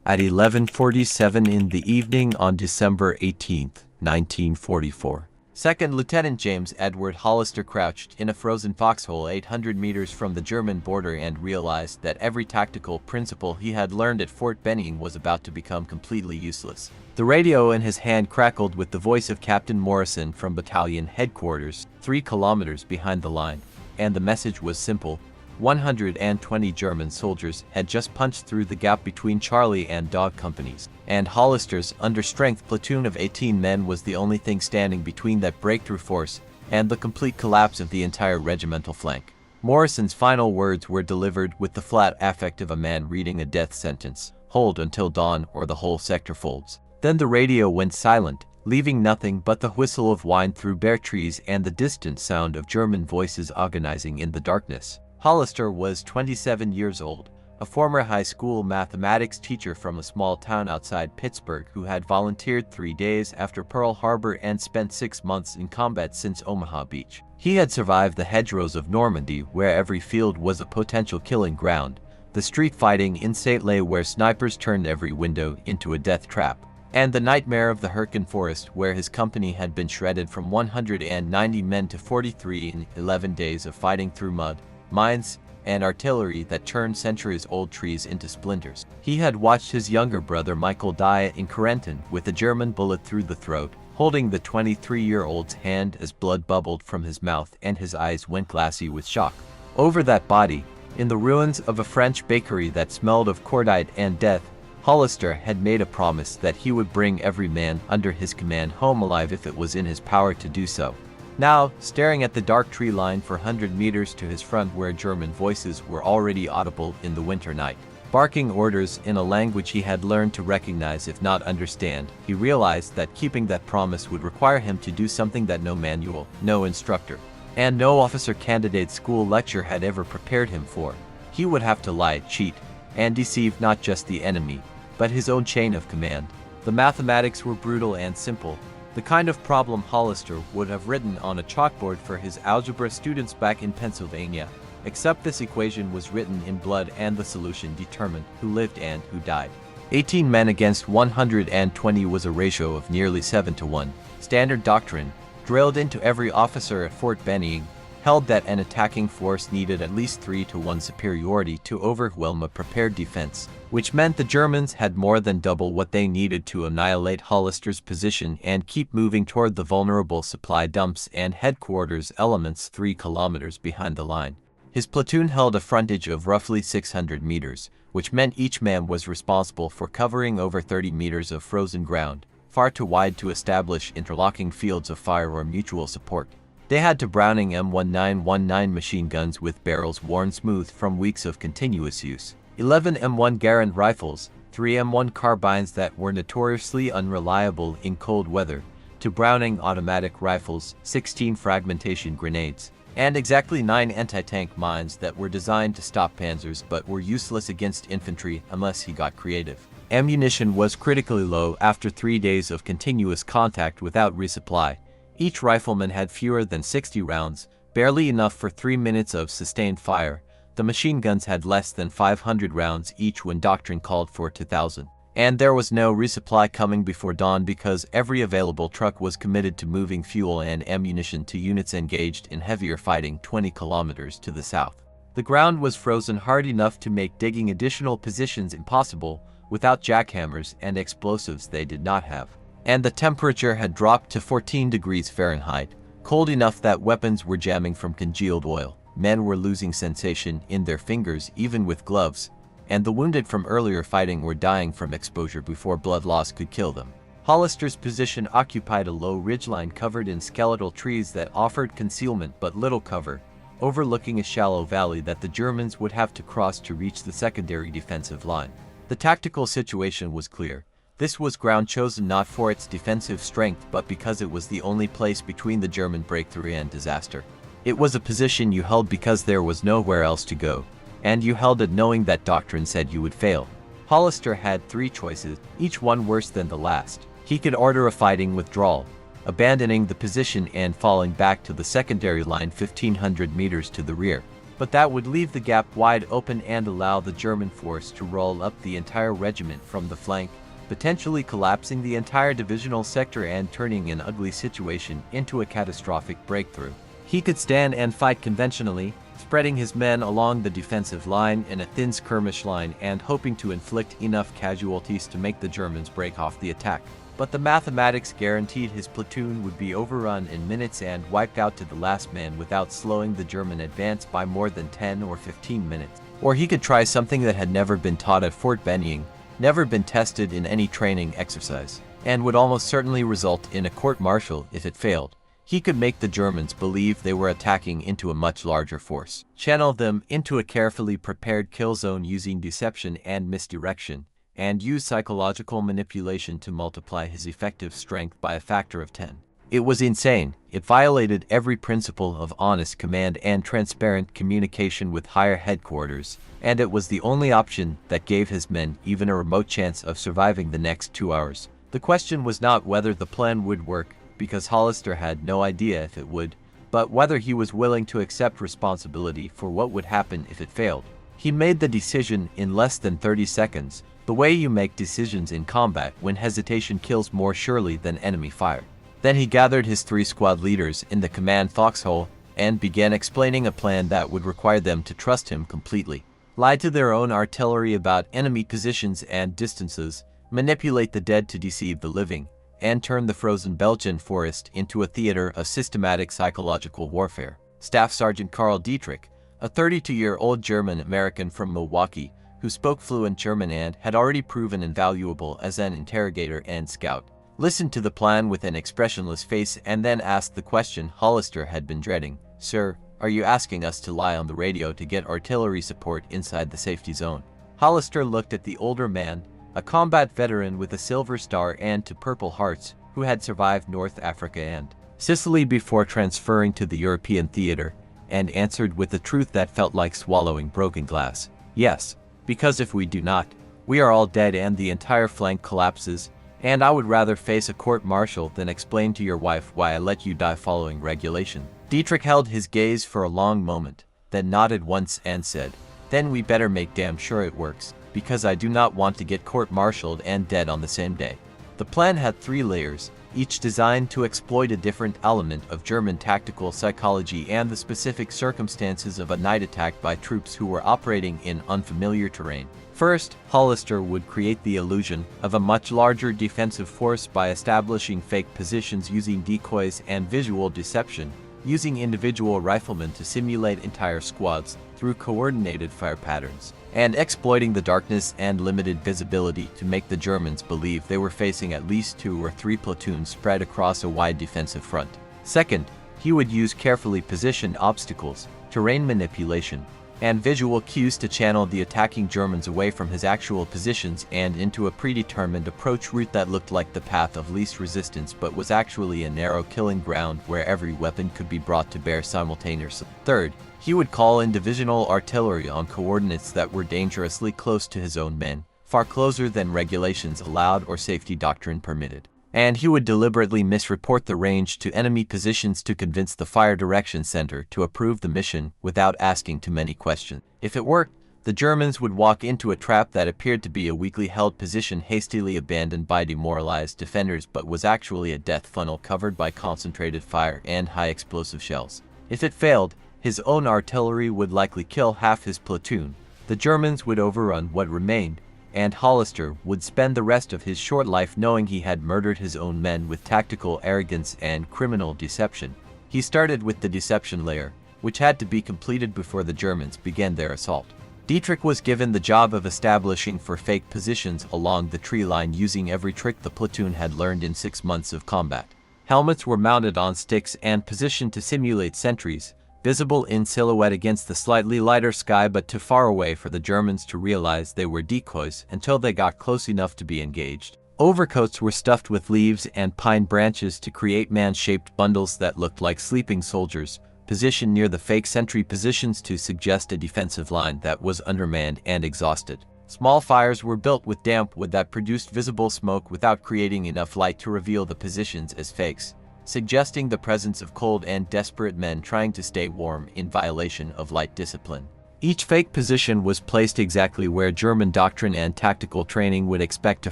at 11:47 in the evening on December 18, 1944. Second Lieutenant James Edward Hollister crouched in a frozen foxhole 800 meters from the German border and realized that every tactical principle he had learned at Fort Benning was about to become completely useless. The radio in his hand crackled with the voice of Captain Morrison from battalion headquarters, 3 kilometers behind the line, and the message was simple. 120 German soldiers had just punched through the gap between Charlie and Dog companies, and Hollister's understrength platoon of 18 men was the only thing standing between that breakthrough force and the complete collapse of the entire regimental flank. Morrison's final words were delivered with the flat affect of a man reading a death sentence: "Hold until dawn or the whole sector folds." Then the radio went silent, leaving nothing but the whistle of wind through bare trees and the distant sound of German voices agonizing in the darkness. Hollister was 27 years old, a former high school mathematics teacher from a small town outside Pittsburgh who had volunteered 3 days after Pearl Harbor and spent 6 months in combat since Omaha Beach. He had survived the hedgerows of Normandy, where every field was a potential killing ground, the street fighting in St. Lay where snipers turned every window into a death trap, and the nightmare of the Hurricane Forest where his company had been shredded from 190 men to 43 in 11 days of fighting through mud, mines, and artillery that turned centuries-old trees into splinters. He had watched his younger brother Michael die in Corentin with a German bullet through the throat, holding the 23-year-old's hand as blood bubbled from his mouth and his eyes went glassy with shock. Over that body, in the ruins of a French bakery that smelled of cordite and death, Hollister had made a promise that he would bring every man under his command home alive if it was in his power to do so. Now, staring at the dark tree line for 100 meters to his front where German voices were already audible in the winter night, barking orders in a language he had learned to recognize if not understand, he realized that keeping that promise would require him to do something that no manual, no instructor, and no officer candidate school lecture had ever prepared him for. He would have to lie, cheat, and deceive not just the enemy, but his own chain of command. The mathematics were brutal and simple, the kind of problem Hollister would have written on a chalkboard for his algebra students back in Pennsylvania, except this equation was written in blood and the solution determined who lived and who died. 18 men against 120 was a ratio of nearly 7 to 1. Standard doctrine, drilled into every officer at Fort Benning, held that an attacking force needed at least 3 to 1 superiority to overwhelm a prepared defense, which meant the Germans had more than double what they needed to annihilate Hollister's position and keep moving toward the vulnerable supply dumps and headquarters elements 3 kilometers behind the line. His platoon held a frontage of roughly 600 meters, which meant each man was responsible for covering over 30 meters of frozen ground, far too wide to establish interlocking fields of fire or mutual support. They had 2 Browning M1919 machine guns with barrels worn smooth from weeks of continuous use, 11 M1 Garand rifles, 3 M1 carbines that were notoriously unreliable in cold weather, 2 Browning automatic rifles, 16 fragmentation grenades, and exactly 9 anti-tank mines that were designed to stop panzers but were useless against infantry unless he got creative. Ammunition was critically low after 3 days of continuous contact without resupply. Each rifleman had fewer than 60 rounds, barely enough for 3 minutes of sustained fire. The machine guns had less than 500 rounds each when doctrine called for 2,000. And there was no resupply coming before dawn because every available truck was committed to moving fuel and ammunition to units engaged in heavier fighting 20 kilometers to the south. The ground was frozen hard enough to make digging additional positions impossible without jackhammers and explosives they did not have. And the temperature had dropped to 14 degrees Fahrenheit, cold enough that weapons were jamming from congealed oil. Men were losing sensation in their fingers even with gloves, and the wounded from earlier fighting were dying from exposure before blood loss could kill them. Hollister's position occupied a low ridgeline covered in skeletal trees that offered concealment but little cover, overlooking a shallow valley that the Germans would have to cross to reach the secondary defensive line. The tactical situation was clear. This was ground chosen not for its defensive strength but because it was the only place between the German breakthrough and disaster. It was a position you held because there was nowhere else to go, and you held it knowing that doctrine said you would fail. Hollister had 3 choices, each one worse than the last. He could order a fighting withdrawal, abandoning the position and falling back to the secondary line 1,500 meters to the rear. but that would leave the gap wide open and allow the German force to roll up the entire regiment from the flank, potentially collapsing the entire divisional sector and turning an ugly situation into a catastrophic breakthrough. He could stand and fight conventionally, spreading his men along the defensive line in a thin skirmish line and hoping to inflict enough casualties to make the Germans break off the attack. But the mathematics guaranteed his platoon would be overrun in minutes and wiped out to the last man without slowing the German advance by more than 10 or 15 minutes. Or he could try something that had never been taught at Fort Benning, never been tested in any training exercise, and would almost certainly result in a court-martial if it failed. He could make the Germans believe they were attacking into a much larger force, channel them into a carefully prepared kill zone using deception and misdirection, and use psychological manipulation to multiply his effective strength by a factor of 10. It was insane. It violated every principle of honest command and transparent communication with higher headquarters, and it was the only option that gave his men even a remote chance of surviving the next 2 hours. The question was not whether the plan would work, because Hollister had no idea if it would, but whether he was willing to accept responsibility for what would happen if it failed. He made the decision in less than 30 seconds, the way you make decisions in combat when hesitation kills more surely than enemy fire. Then he gathered his 3 squad leaders in the command foxhole and began explaining a plan that would require them to trust him completely. Lie to their own artillery about enemy positions and distances, manipulate the dead to deceive the living, and turn the frozen Belgian forest into a theater of systematic psychological warfare. Staff Sergeant Karl Dietrich, a 32-year-old German-American from Milwaukee, who spoke fluent German and had already proven invaluable as an interrogator and scout, listened to the plan with an expressionless face and then asked the question Hollister had been dreading. "Sir, are you asking us to lie on the radio to get artillery support inside the safety zone?" Hollister looked at the older man, a combat veteran with a silver star and 2 Purple Hearts, who had survived North Africa and Sicily before transferring to the European theater, and answered with a truth that felt like swallowing broken glass. "Yes, because if we do not, we are all dead and the entire flank collapses, and I would rather face a court-martial than explain to your wife why I let you die following regulation." Dietrich held his gaze for a long moment, then nodded once and said, "Then we better make damn sure it works, because I do not want to get court-martialed and dead on the same day." The plan had 3 layers, each designed to exploit a different element of German tactical psychology and the specific circumstances of a night attack by troops who were operating in unfamiliar terrain. First, Hollister would create the illusion of a much larger defensive force by establishing fake positions using decoys and visual deception, using individual riflemen to simulate entire squads through coordinated fire patterns, and exploiting the darkness and limited visibility to make the Germans believe they were facing at least 2 or 3 platoons spread across a wide defensive front. Second, he would use carefully positioned obstacles, terrain manipulation, and visual cues to channel the attacking Germans away from his actual positions and into a predetermined approach route that looked like the path of least resistance but was actually a narrow killing ground where every weapon could be brought to bear simultaneously. Third, he would call in divisional artillery on coordinates that were dangerously close to his own men, far closer than regulations allowed or safety doctrine permitted. And he would deliberately misreport the range to enemy positions to convince the Fire Direction Center to approve the mission without asking too many questions. If it worked, the Germans would walk into a trap that appeared to be a weakly held position hastily abandoned by demoralized defenders but was actually a death funnel covered by concentrated fire and high explosive shells. If it failed, his own artillery would likely kill half his platoon, the Germans would overrun what remained, and Hollister would spend the rest of his short life knowing he had murdered his own men with tactical arrogance and criminal deception. He started with the deception layer, which had to be completed before the Germans began their assault. Dietrich was given the job of establishing for fake positions along the tree line using every trick the platoon had learned in 6 months of combat. Helmets were mounted on sticks and positioned to simulate sentries, visible in silhouette against the slightly lighter sky but too far away for the Germans to realize they were decoys until they got close enough to be engaged. Overcoats were stuffed with leaves and pine branches to create man-shaped bundles that looked like sleeping soldiers, positioned near the fake sentry positions to suggest a defensive line that was undermanned and exhausted. Small fires were built with damp wood that produced visible smoke without creating enough light to reveal the positions as fakes. suggesting the presence of cold and desperate men trying to stay warm in violation of light discipline. Each fake position was placed exactly where German doctrine and tactical training would expect to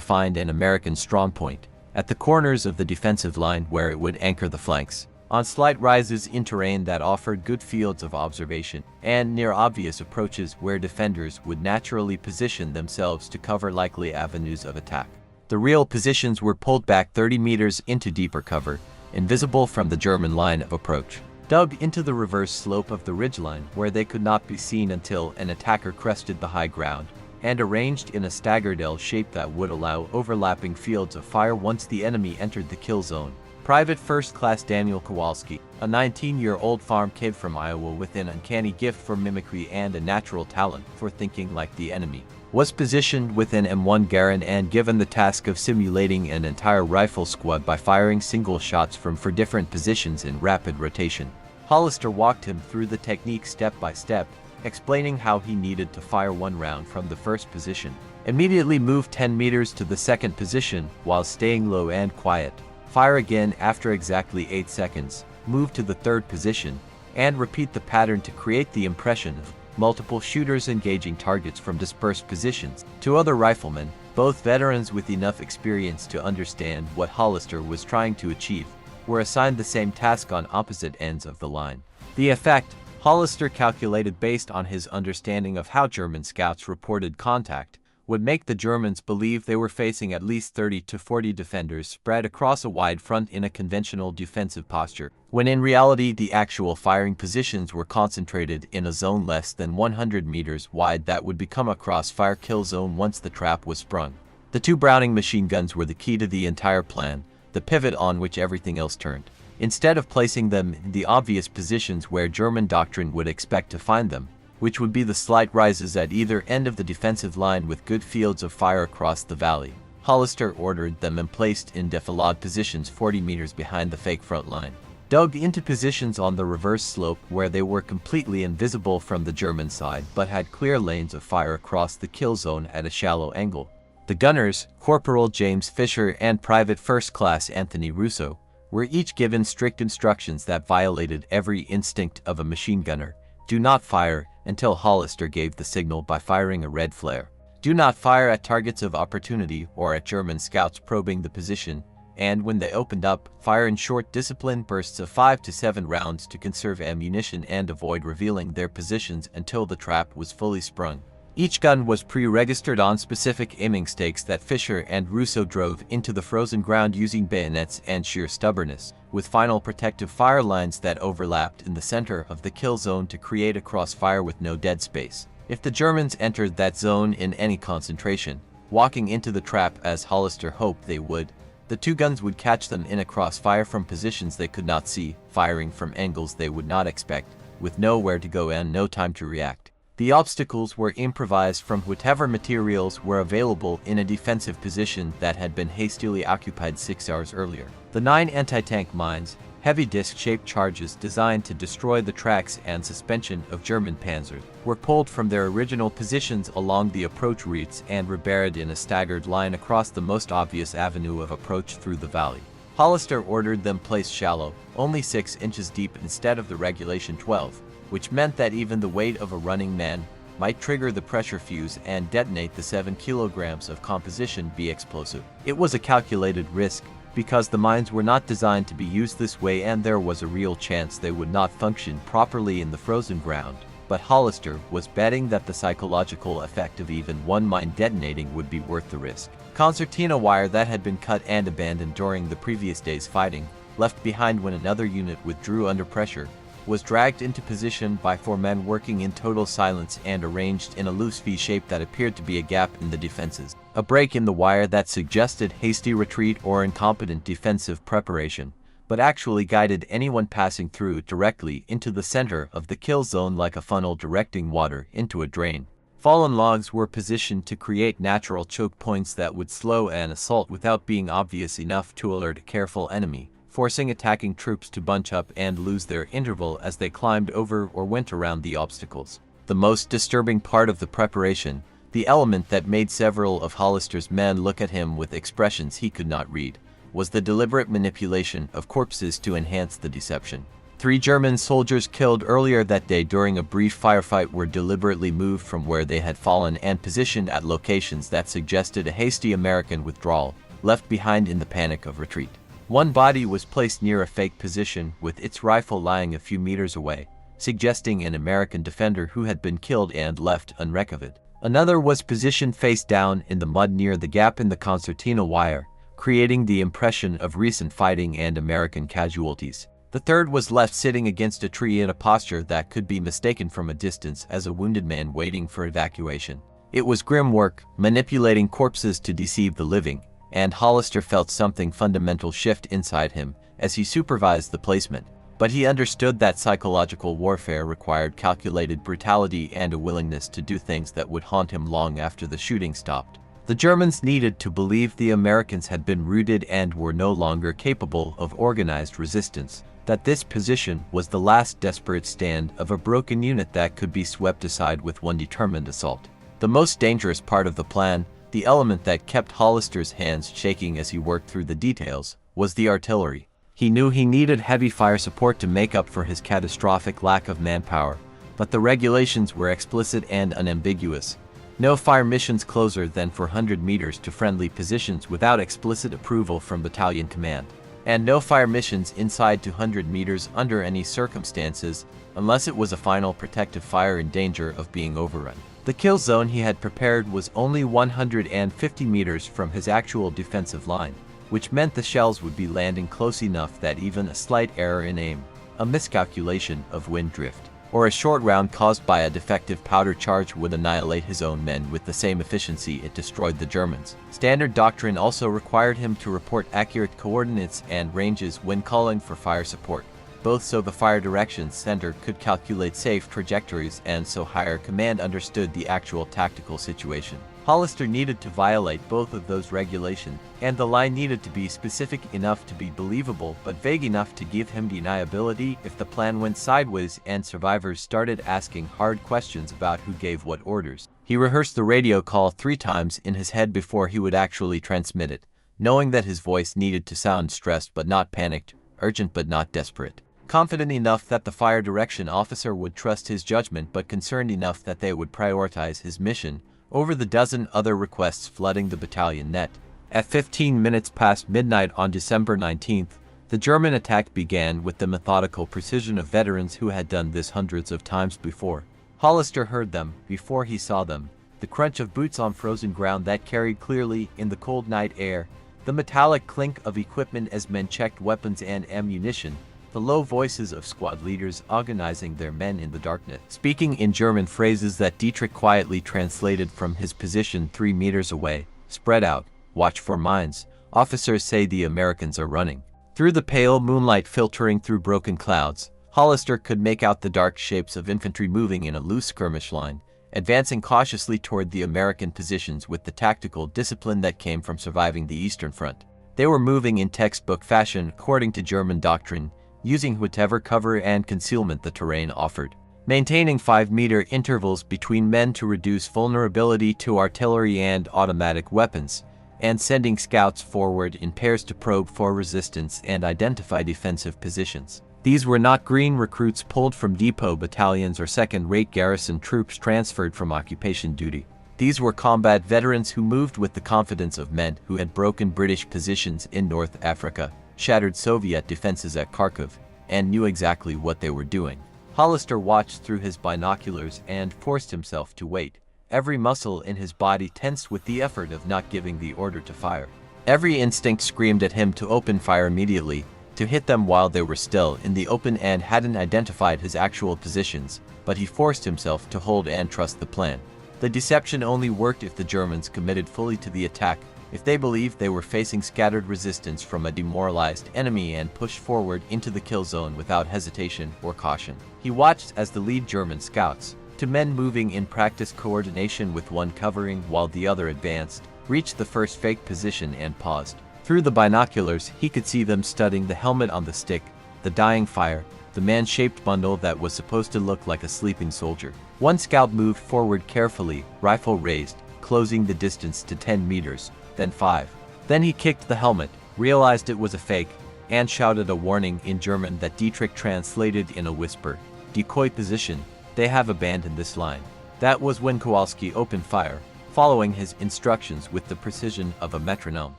find an American strongpoint, at the corners of the defensive line where it would anchor the flanks, on slight rises in terrain that offered good fields of observation, and near obvious approaches where defenders would naturally position themselves to cover likely avenues of attack. The real positions were pulled back 30 meters into deeper cover, invisible from the German line of approach, dug into the reverse slope of the ridgeline where they could not be seen until an attacker crested the high ground, and arranged in a staggered L shape that would allow overlapping fields of fire once the enemy entered the kill zone. Private First Class Daniel Kowalski, a 19-year-old farm kid from Iowa with an uncanny gift for mimicry and a natural talent for thinking like the enemy, was positioned with an M1 Garand and given the task of simulating an entire rifle squad by firing single shots from 4 different positions in rapid rotation. Hollister walked him through the technique step by step, explaining how he needed to fire 1 round from the first position, immediately move 10 meters to the second position while staying low and quiet, fire again after exactly 8 seconds, move to the third position, and repeat the pattern to create the impression of multiple shooters engaging targets from dispersed positions. 2 other riflemen, both veterans with enough experience to understand what Hollister was trying to achieve, were assigned the same task on opposite ends of the line. The effect, Hollister calculated based on his understanding of how German scouts reported contact, would make the Germans believe they were facing at least 30 to 40 defenders spread across a wide front in a conventional defensive posture, when in reality the actual firing positions were concentrated in a zone less than 100 meters wide that would become a crossfire kill zone once the trap was sprung. The 2 Browning machine guns were the key to the entire plan, the pivot on which everything else turned. Instead of placing them in the obvious positions where German doctrine would expect to find them, which would be the slight rises at either end of the defensive line with good fields of fire across the valley, Hollister ordered them and placed in defilade positions 40 meters behind the fake front line, dug into positions on the reverse slope where they were completely invisible from the German side but had clear lanes of fire across the kill zone at a shallow angle. The gunners, Corporal James Fisher and Private First Class Anthony Russo, were each given strict instructions that violated every instinct of a machine gunner. Do not fire until Hollister gave the signal by firing a red flare. Do not fire at targets of opportunity or at German scouts probing the position, and when they opened up, fire in short disciplined bursts of 5 to 7 rounds to conserve ammunition and avoid revealing their positions until the trap was fully sprung. Each gun was pre-registered on specific aiming stakes that Fisher and Russo drove into the frozen ground using bayonets and sheer stubbornness, with final protective fire lines that overlapped in the center of the kill zone to create a crossfire with no dead space. If the Germans entered that zone in any concentration, walking into the trap as Hollister hoped they would, the 2 guns would catch them in a crossfire from positions they could not see, firing from angles they would not expect, with nowhere to go and no time to react. The obstacles were improvised from whatever materials were available in a defensive position that had been hastily occupied 6 hours earlier. The 9 anti-tank mines, heavy disc-shaped charges designed to destroy the tracks and suspension of German panzers, were pulled from their original positions along the approach routes and reburied in a staggered line across the most obvious avenue of approach through the valley. Hollister ordered them placed shallow, only 6 inches deep instead of the regulation 12, which meant that even the weight of a running man might trigger the pressure fuse and detonate the 7 kilograms of composition B explosive. It was a calculated risk, because the mines were not designed to be used this way and there was a real chance they would not function properly in the frozen ground. But Hollister was betting that the psychological effect of even 1 mine detonating would be worth the risk. Concertina wire that had been cut and abandoned during the previous day's fighting, left behind when another unit withdrew under pressure, was dragged into position by 4 men working in total silence and arranged in a loose V shape that appeared to be a gap in the defenses, a break in the wire that suggested hasty retreat or incompetent defensive preparation, but actually guided anyone passing through directly into the center of the kill zone like a funnel directing water into a drain. Fallen logs were positioned to create natural choke points that would slow an assault without being obvious enough to alert a careful enemy, forcing attacking troops to bunch up and lose their interval as they climbed over or went around the obstacles. The most disturbing part of the preparation, the element that made several of Hollister's men look at him with expressions he could not read, was the deliberate manipulation of corpses to enhance the deception. 3 German soldiers killed earlier that day during a brief firefight were deliberately moved from where they had fallen and positioned at locations that suggested a hasty American withdrawal, left behind in the panic of retreat. One body was placed near a fake position with its rifle lying a few meters away, suggesting an American defender who had been killed and left unrecovered. Another was positioned face down in the mud near the gap in the concertina wire, creating the impression of recent fighting and American casualties. The third was left sitting against a tree in a posture that could be mistaken from a distance as a wounded man waiting for evacuation. It was grim work, manipulating corpses to deceive the living, and Hollister felt something fundamental shift inside him as he supervised the placement. But he understood that psychological warfare required calculated brutality and a willingness to do things that would haunt him long after the shooting stopped. The Germans needed to believe the Americans had been routed and were no longer capable of organized resistance, that this position was the last desperate stand of a broken unit that could be swept aside with one determined assault. The most dangerous part of the plan, the element that kept Hollister's hands shaking as he worked through the details, was the artillery. He knew he needed heavy fire support to make up for his catastrophic lack of manpower, but the regulations were explicit and unambiguous. No fire missions closer than 400 meters to friendly positions without explicit approval from battalion command. And no fire missions inside 200 meters under any circumstances, unless it was a final protective fire in danger of being overrun. The kill zone he had prepared was only 150 meters from his actual defensive line, which meant the shells would be landing close enough that even a slight error in aim, a miscalculation of wind drift, or a short round caused by a defective powder charge would annihilate his own men with the same efficiency it destroyed the Germans. Standard doctrine also required him to report accurate coordinates and ranges when calling for fire support, both so the fire directions center could calculate safe trajectories and so higher command understood the actual tactical situation. Hollister needed to violate both of those regulations, and the line needed to be specific enough to be believable but vague enough to give him deniability if the plan went sideways and survivors started asking hard questions about who gave what orders. He rehearsed the radio call 3 times in his head before he would actually transmit it, knowing that his voice needed to sound stressed but not panicked, urgent but not desperate. Confident enough that the fire direction officer would trust his judgment but concerned enough that they would prioritize his mission over the dozen other requests flooding the battalion net. At 15 minutes past midnight on December 19th, the German attack began with the methodical precision of veterans who had done this hundreds of times before. Hollister heard them before he saw them, the crunch of boots on frozen ground that carried clearly in the cold night air, the metallic clink of equipment as men checked weapons and ammunition, the low voices of squad leaders organizing their men in the darkness, speaking in German phrases that Dietrich quietly translated from his position 3 meters away. Spread out, watch for mines, officers say the Americans are running. Through the pale moonlight filtering through broken clouds, Hollister could make out the dark shapes of infantry moving in a loose skirmish line, advancing cautiously toward the American positions with the tactical discipline that came from surviving the Eastern Front. They were moving in textbook fashion according to German doctrine, using whatever cover and concealment the terrain offered, maintaining 5-meter intervals between men to reduce vulnerability to artillery and automatic weapons, and sending scouts forward in pairs to probe for resistance and identify defensive positions. These were not green recruits pulled from depot battalions or second-rate garrison troops transferred from occupation duty. These were combat veterans who moved with the confidence of men who had broken British positions in North Africa, shattered Soviet defenses at Kharkov, and knew exactly what they were doing. Hollister watched through his binoculars and forced himself to wait, every muscle in his body tense with the effort of not giving the order to fire. Every instinct screamed at him to open fire immediately, to hit them while they were still in the open and hadn't identified his actual positions, but he forced himself to hold and trust the plan. The deception only worked if the Germans committed fully to the attack, if they believed they were facing scattered resistance from a demoralized enemy and pushed forward into the kill zone without hesitation or caution. He watched as the lead German scouts, 2 men moving in practice coordination with one covering while the other advanced, reached the first fake position and paused. Through the binoculars, he could see them studying the helmet on the stick, the dying fire, the man-shaped bundle that was supposed to look like a sleeping soldier. One scout moved forward carefully, rifle raised, closing the distance to 10 meters. Then 5. Then he kicked the helmet, realized it was a fake, and shouted a warning in German that Dietrich translated in a whisper. Decoy position, they have abandoned this line. That was when Kowalski opened fire, following his instructions with the precision of a metronome.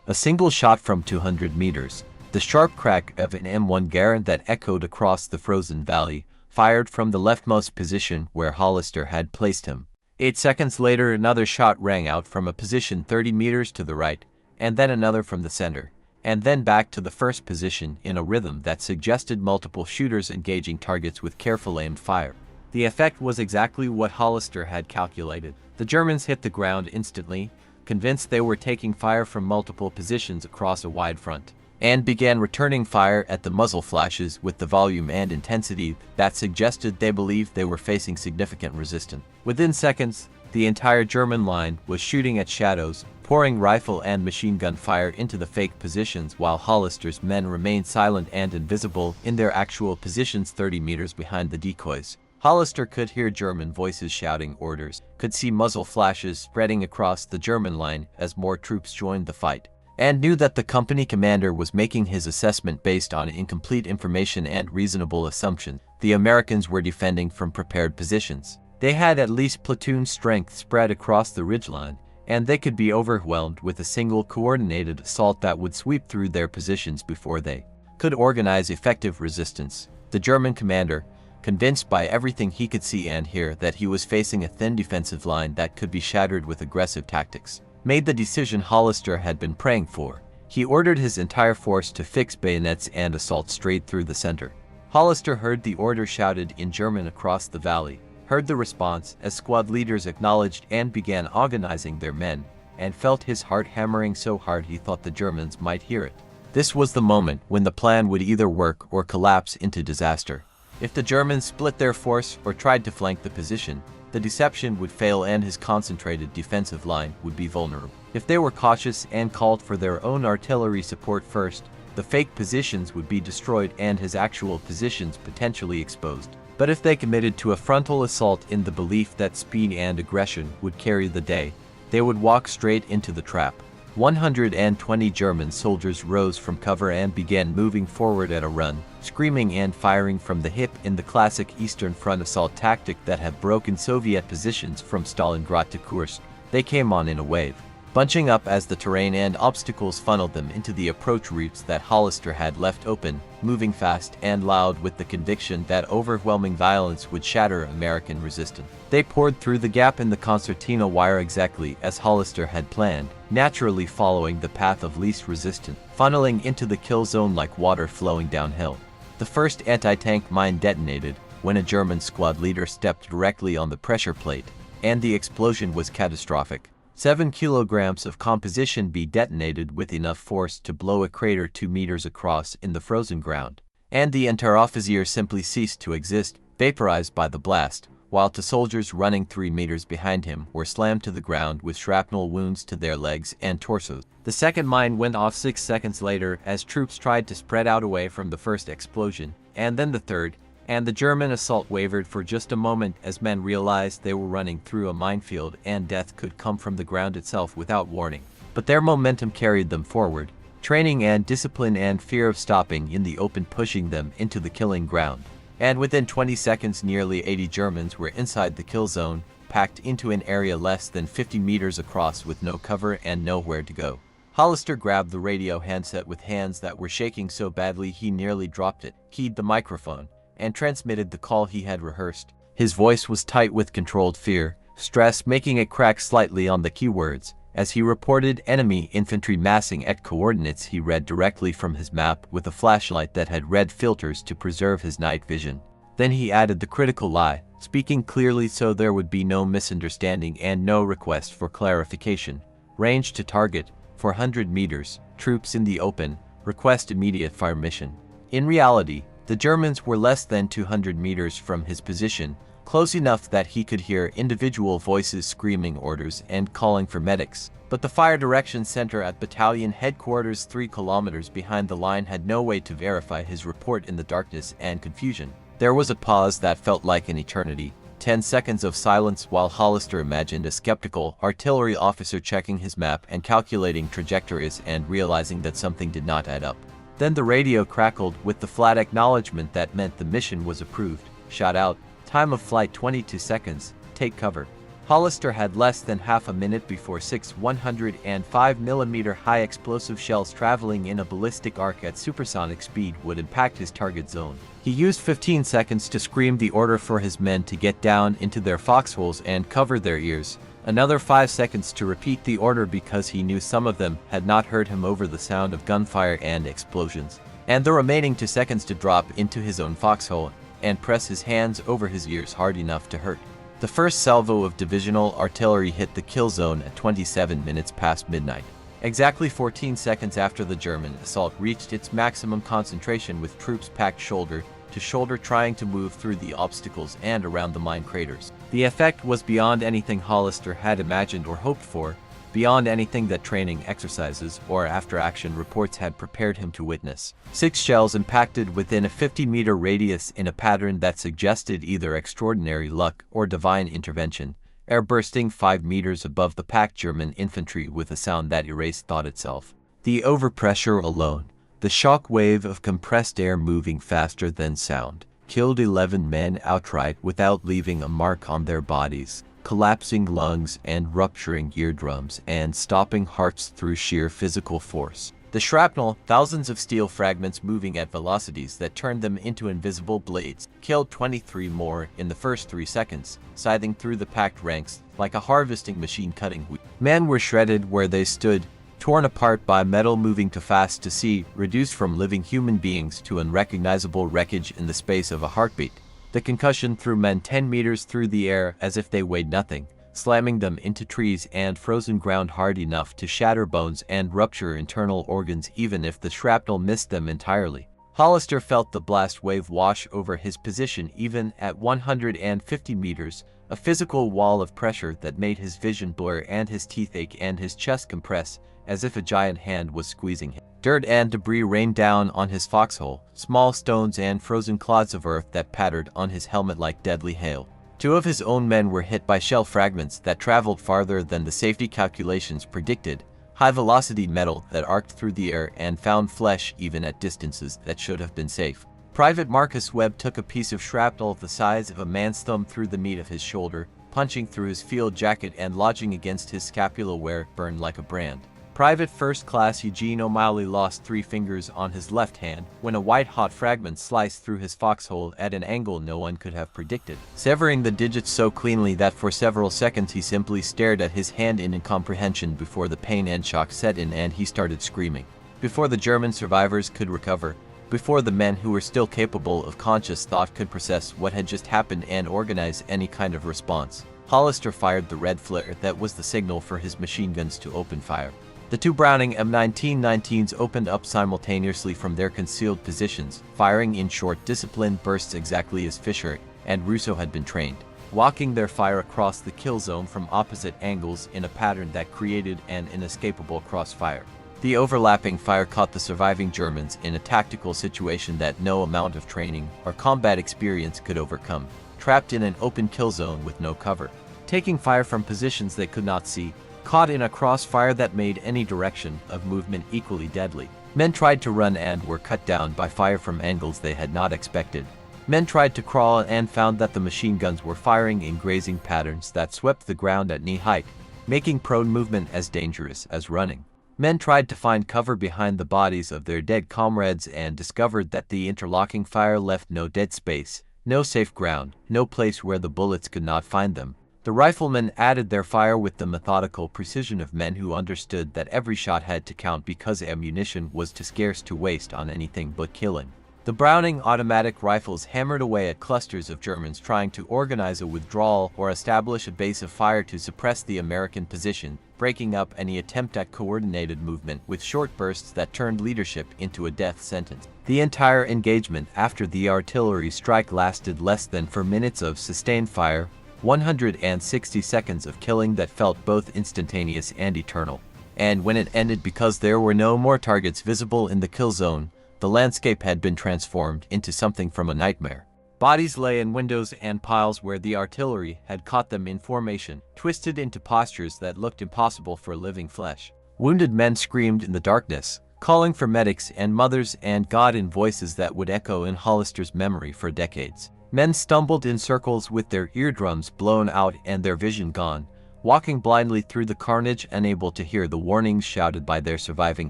A single shot from 200 meters, the sharp crack of an M1 Garand that echoed across the frozen valley, fired from the leftmost position where Hollister had placed him. 8 seconds later, another shot rang out from a position 30 meters to the right, and then another from the center, and then back to the first position in a rhythm that suggested multiple shooters engaging targets with careful aimed fire. The effect was exactly what Hollister had calculated. The Germans hit the ground instantly, convinced they were taking fire from multiple positions across a wide front, and began returning fire at the muzzle flashes with the volume and intensity that suggested they believed they were facing significant resistance. Within seconds, the entire German line was shooting at shadows, pouring rifle and machine gun fire into the fake positions while Hollister's men remained silent and invisible in their actual positions 30 meters behind the decoys. Hollister could hear German voices shouting orders, could see muzzle flashes spreading across the German line as more troops joined the fight, and knew that the company commander was making his assessment based on incomplete information and reasonable assumptions. The Americans were defending from prepared positions. They had at least platoon strength spread across the ridgeline, and they could be overwhelmed with a single coordinated assault that would sweep through their positions before they could organize effective resistance. The German commander, convinced by everything he could see and hear that he was facing a thin defensive line that could be shattered with aggressive tactics, made the decision Hollister had been praying for. He ordered his entire force to fix bayonets and assault straight through the center. Hollister heard the order shouted in German across the valley, heard the response as squad leaders acknowledged and began organizing their men, and felt his heart hammering so hard he thought the Germans might hear it. This was the moment when the plan would either work or collapse into disaster. If the Germans split their force or tried to flank the position, the deception would fail and his concentrated defensive line would be vulnerable. If they were cautious and called for their own artillery support first, the fake positions would be destroyed and his actual positions potentially exposed. But if they committed to a frontal assault in the belief that speed and aggression would carry the day, they would walk straight into the trap. 120 German soldiers rose from cover and began moving forward at a run, screaming and firing from the hip in the classic Eastern Front assault tactic that had broken Soviet positions from Stalingrad to Kursk. They came on in a wave, bunching up as the terrain and obstacles funneled them into the approach routes that Hollister had left open, moving fast and loud with the conviction that overwhelming violence would shatter American resistance. They poured through the gap in the concertina wire exactly as Hollister had planned, naturally following the path of least resistance, funneling into the kill zone like water flowing downhill. The first anti-tank mine detonated when a German squad leader stepped directly on the pressure plate, and the explosion was catastrophic. 7 kilograms of composition B detonated with enough force to blow a crater 2 meters across in the frozen ground, and the Unteroffizier simply ceased to exist, vaporized by the blast, while the soldiers running 3 meters behind him were slammed to the ground with shrapnel wounds to their legs and torsos. The second mine went off 6 seconds later as troops tried to spread out away from the first explosion, and then the third, and the German assault wavered for just a moment as men realized they were running through a minefield and death could come from the ground itself without warning. But their momentum carried them forward, training and discipline and fear of stopping in the open pushing them into the killing ground. And within 20 seconds nearly 80 Germans were inside the kill zone, packed into an area less than 50 meters across with no cover and nowhere to go. Hollister grabbed the radio handset with hands that were shaking so badly he nearly dropped it, keyed the microphone, and transmitted the call he had rehearsed. His voice was tight with controlled fear, stress making it crack slightly on the keywords, as he reported enemy infantry massing at coordinates he read directly from his map with a flashlight that had red filters to preserve his night vision. Then he added the critical lie, speaking clearly so there would be no misunderstanding and no request for clarification. Range to target, 400 meters, troops in the open, request immediate fire mission. In reality, the Germans were less than 200 meters from his position, close enough that he could hear individual voices screaming orders and calling for medics. But the fire direction center at battalion headquarters 3 kilometers behind the line had no way to verify his report in the darkness and confusion. There was a pause that felt like an eternity, 10 seconds of silence while Hollister imagined a skeptical artillery officer checking his map and calculating trajectories and realizing that something did not add up. Then the radio crackled with the flat acknowledgement that meant the mission was approved. Shot out. Time of flight 22 seconds. Take cover. Hollister had less than half a minute before 6 105mm high explosive shells traveling in a ballistic arc at supersonic speed would impact his target zone. He used 15 seconds to scream the order for his men to get down into their foxholes and cover their ears. Another 5 seconds to repeat the order because he knew some of them had not heard him over the sound of gunfire and explosions. And the remaining 2 seconds to drop into his own foxhole and press his hands over his ears hard enough to hurt. The first salvo of divisional artillery hit the kill zone at 27 minutes past midnight. Exactly 14 seconds after the German assault reached its maximum concentration with troops packed shoulder to shoulder trying to move through the obstacles and around the mine craters. The effect was beyond anything Hollister had imagined or hoped for, beyond anything that training exercises or after-action reports had prepared him to witness. 6 shells impacted within a 50-meter radius in a pattern that suggested either extraordinary luck or divine intervention, air bursting 5 meters above the packed German infantry with a sound that erased thought itself. The overpressure alone, the shock wave of compressed air moving faster than sound, killed 11 men outright without leaving a mark on their bodies, collapsing lungs and rupturing eardrums and stopping hearts through sheer physical force. The shrapnel, thousands of steel fragments moving at velocities that turned them into invisible blades, killed 23 more in the first 3 seconds, scything through the packed ranks like a harvesting machine cutting wheat. Men were shredded where they stood, torn apart by metal moving too fast to see, reduced from living human beings to unrecognizable wreckage in the space of a heartbeat. The concussion threw men 10 meters through the air as if they weighed nothing, slamming them into trees and frozen ground hard enough to shatter bones and rupture internal organs even if the shrapnel missed them entirely. Hollister felt the blast wave wash over his position even at 150 meters, a physical wall of pressure that made his vision blur and his teeth ache and his chest compress as if a giant hand was squeezing him. Dirt and debris rained down on his foxhole, small stones and frozen clods of earth that pattered on his helmet like deadly hail. 2 of his own men were hit by shell fragments that traveled farther than the safety calculations predicted, high-velocity metal that arced through the air and found flesh even at distances that should have been safe. Private Marcus Webb took a piece of shrapnel the size of a man's thumb through the meat of his shoulder, punching through his field jacket and lodging against his scapula where it burned like a brand. Private First Class Eugene O'Malley lost 3 fingers on his left hand when a white-hot fragment sliced through his foxhole at an angle no one could have predicted, severing the digits so cleanly that for several seconds he simply stared at his hand in incomprehension before the pain and shock set in and he started screaming. Before the German survivors could recover, before the men who were still capable of conscious thought could process what had just happened and organize any kind of response, Hollister fired the red flare that was the signal for his machine guns to open fire. The 2 Browning M1919s opened up simultaneously from their concealed positions, firing in short, disciplined bursts exactly as Fisher and Russo had been trained, walking their fire across the kill zone from opposite angles in a pattern that created an inescapable crossfire. The overlapping fire caught the surviving Germans in a tactical situation that no amount of training or combat experience could overcome, trapped in an open kill zone with no cover, taking fire from positions they could not see, caught in a crossfire that made any direction of movement equally deadly. Men tried to run and were cut down by fire from angles they had not expected. Men tried to crawl and found that the machine guns were firing in grazing patterns that swept the ground at knee height, making prone movement as dangerous as running. Men tried to find cover behind the bodies of their dead comrades and discovered that the interlocking fire left no dead space, no safe ground, no place where the bullets could not find them. The riflemen added their fire with the methodical precision of men who understood that every shot had to count because ammunition was too scarce to waste on anything but killing. The Browning automatic rifles hammered away at clusters of Germans trying to organize a withdrawal or establish a base of fire to suppress the American position, breaking up any attempt at coordinated movement with short bursts that turned leadership into a death sentence. The entire engagement after the artillery strike lasted less than 4 minutes of sustained fire, 160 seconds of killing that felt both instantaneous and eternal. And when it ended, because there were no more targets visible in the kill zone, the landscape had been transformed into something from a nightmare. Bodies lay in windows and piles where the artillery had caught them in formation, twisted into postures that looked impossible for living flesh. Wounded men screamed in the darkness, calling for medics and mothers and God in voices that would echo in Hollister's memory for decades. Men stumbled in circles with their eardrums blown out and their vision gone, walking blindly through the carnage, unable to hear the warnings shouted by their surviving